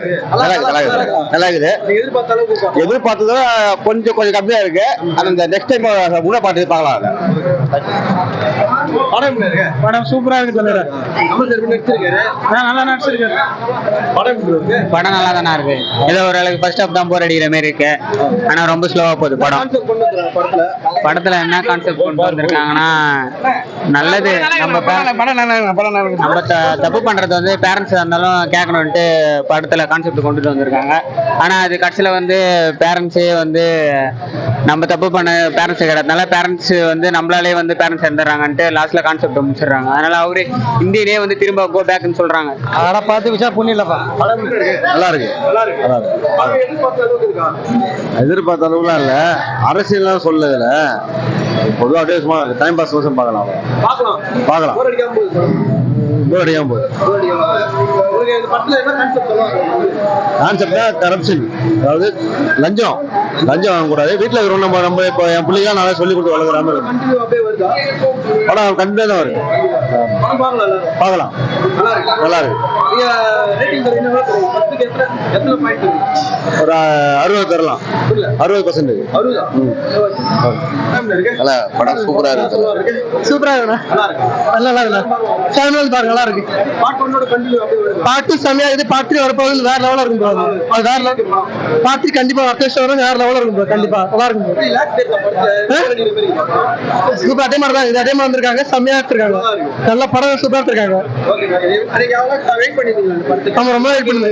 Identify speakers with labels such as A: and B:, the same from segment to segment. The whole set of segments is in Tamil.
A: நல்லா இருக்குது. எதிர்பார்த்தத கொஞ்சம் கம்மியா இருக்கு. அந்த நெக்ஸ்ட் டைம் கூட பார்த்து பார்க்கலாம்.
B: படம் சூப்பரா இருக்கு. நல்லா நடிச்சிருக்காரு. படம் நல்லா தானே இருக்கு. ஏதோ ஒரு அளவுக்கு ஃபர்ஸ்ட் ஹாஃப் தான் போர் அடிக்கிற மாதிரி இருக்கு. ஆனா ரொம்ப ஸ்லோவா போகுது படம். படத்துல என்ன கான்செப்ட் கொண்டு வந்திருக்காங்கன்னா நல்லது. நம்ம தப்பு பண்றது வந்து பேரண்ட்ஸ் இருந்தாலும் கேட்கணும்ட்டு படத்துல கான்செப்ட் கொண்டுட்டு வந்திருக்காங்க. ஆனா அது கடைசியில வந்து பேரண்ட்ஸே வந்து நம்ம தப்பு பண்ண பேரண்ட்ஸ் கிடையாதுனால பேரண்ட்ஸ் வந்து நம்மளாலே வந்து பேரண்ட்ஸ் இறந்துடுறாங்கன்ட்டு லாஸ்ட்ல கான்செப்ட் முடிச்சிடுறாங்க. அதனால அவரு இந்தியிலே வந்து திரும்ப கோ பேக்னு சொல்றாங்க. அதை பார்த்து விஷயம் புண்ணு இல்லப்பா.
A: நல்லா இருக்கு. எதிர்பார்த்த அளவுலாம் இல்ல. அரசியல்லாம் சொல்லல. பொதுவாக அப்படியே சும்மா டைம் பாஸ் வருஷம் பார்க்கலாம். கான்செப்டா கரப்ஷன், அதாவது லஞ்சம் வாங்கக்கூடாது. வீட்டுல இருக்கிறோம். நம்ம இப்போ என் பிள்ளைங்க நல்லா சொல்லி கொடுத்து வளர்க்குறாம படம் கண்டிப்பா தான் வரும். பார்க்கலாம். நல்லா இருக்கு. ஒரு 60 தரலாம். 60%. நல்லா படம் சூப்பரா இருக்கு.
B: சூப்பரா இருக்கு. நல்லா இருக்கு. நல்லா இருக்கு. பாட்டு செமையா இது. பாட்டு வரப்போகுது வேற லெவலா இருக்கும். அது வேற லெவல். பாட்டு கண்டிப்பா அக்கேஷன் வரும். வேற லெவலா இருக்கும். கண்டிப்பா நல்லா இருக்கும். சூப்பர். அதே மாதிரி தான் இது. அதே மாதிரி வந்திருக்காங்க. செமையா எடுத்திருக்காங்க. நல்ல படம் சூப்பரா எடுத்திருக்காங்க. ரொம்ப வெயிட் பண்ணுங்க.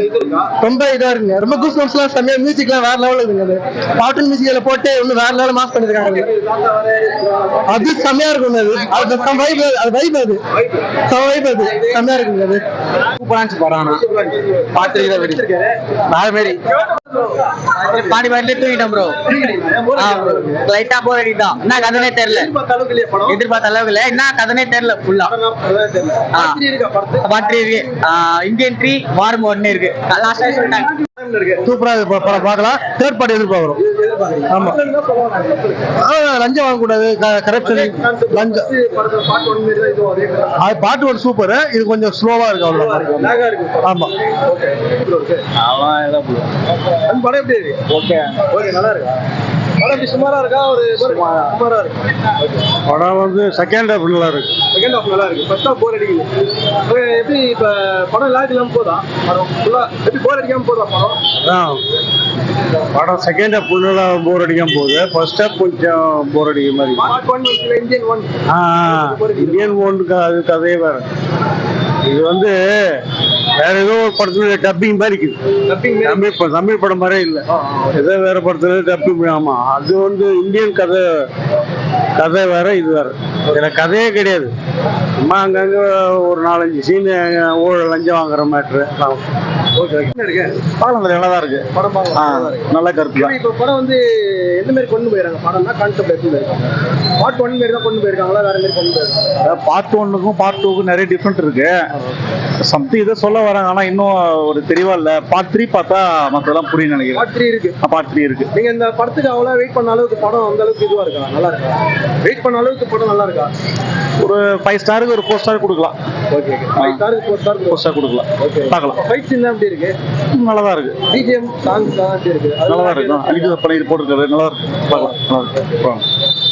B: ரொம்ப இதா இருக்குங்க. ரொம்ப கூஸ் பம்ப்ஸ்லாம் செமையா. மியூசிக்லாம் வேற லெவல் இருக்குங்க. பாட்டு மியூசிக்ல போட்டு இன்னும் வேற லெவல் மாஸ் பண்ணிருக்காங்க. அது செமையா இருக்கும். அது வைப். அது வைப். அது வைப். அது செமையா இருக்குங்க. அது சூப்பரான படம். பாட்டு பாடி பாடி தூங்கிட்டோம் ப்ரோ. லைட்டா போர் அடிதான். என்ன கதனே தெரியல. எதிர்பார்த்த அளவுக்கு இல்ல. என்ன கதனே தெரியல. ஃபுல்லா பாட்டு இருக்கு. இந்தியன் 3 வாரம் 1 இருக்கு.
A: சூப்பரா படம் பார்க்கலாம். தேர்ட் பார்ட்டி எதிர்பார்க்கிறோம். ஆமா. லஞ்சம் வாங்கக்கூடாது. கரப்ஷன் லஞ்சம். பாட்டு ஒரு சூப்பர். இது கொஞ்சம் ஸ்லோவா இருக்கு. அவ்வளவு. ஆமா.
B: படம் எப்படி இருக்கு? ஓகே நல்லா இருக்கு. படம் சுமாரா இருக்கா? ஒரு சுமாரா இருக்கு.
A: படம் வந்து செகண்ட் ஹாஃப் நல்லா இருக்கு.
B: ஃபர்ஸ்ட் ஹாஃப் போர் அடிக்குது. எப்படி இப்ப படம் லாக் இல்லாம போதா? எப்படி போர் அடிக்காம போதா படம்?
A: படம் செகண்ட் ஹாஃப் ஃபுல்லா போர் அடிக்காம போகுது. ஃபர்ஸ்ட் ஹாஃப் கொஞ்சம் போர் அடிக்கிற மாதிரி. இந்தியன் 1 அது கதையே வேற. இது வந்து வேற ஏதோ ஒரு படத்துல டப்பிங் மாதிரி இருக்குது. தமிழ் படம் மாதிரியே இல்லை. ஏதோ வேற படத்துல டப்பிங். ஆமா. அது வந்து இந்தியன் கதை வேற. இது வேற. இதுல கதையே கிடையாது. சும்மா அங்கங்க ஒரு 4-5 சீன் ஊழல் லஞ்சம் வாங்குற மேட்ரு. படம் நல்லாதான் இருக்கு. நல்ல கருத்து.
B: இப்ப படம் வந்து எந்த மாதிரி கொண்டு போயிருக்காங்க? படம்னா கான்செப்ட் எப்படி இருக்காங்க? பார்ட் 1 மாதிரி தான் கொண்டு போயிருக்காங்களா? வேற மாதிரி கொண்டு போயிருக்காங்க?
A: பார்ட் 1க்கும் பார்ட் 2க்கும் நிறைய டிஃப்ரெண்ட் இருக்கு. சம்திங் இதை சொல்ல வராங்க. ஆனா இன்னும் ஒரு தெளிவா இல்ல. பார்ட் 3 பார்த்தா மத்தெல்லாம் புரியும் நினைக்கிறேன். பார்ட் 3 இருக்கு.
B: நீங்க இந்த படத்துக்கு அவ்வளவு வெயிட் பண்ண அளவுக்கு படம் அந்த அளவுக்கு இதுவா இருக்கா? நல்லா இருக்கா? வெயிட் பண்ண அளவுக்கு படம் நல்லா இருக்கா?
A: ஒரு 5 ஸ்டாருக்கு ஒரு 4 ஸ்டார் கொடுக்கலாம்.
B: ஓகே. 5 ஸ்டாருக்கு 4 ஸ்டார்
A: கொடுக்கலாம். ஓகே. பார்க்கலாம்.
B: ஃபைட் சீன் எப்படி இருக்கு?
A: நல்லாதான் இருக்கு.
B: பிஜிஎம் சாங்ஸ் எப்படி இருக்கு?
A: நல்லாதான் இருக்கு. அலிஜி பண்ணிட்டு போட்டுருக்காரு. நல்லா இருக்கு. பார்க்கலாம். நல்லா இருக்கு.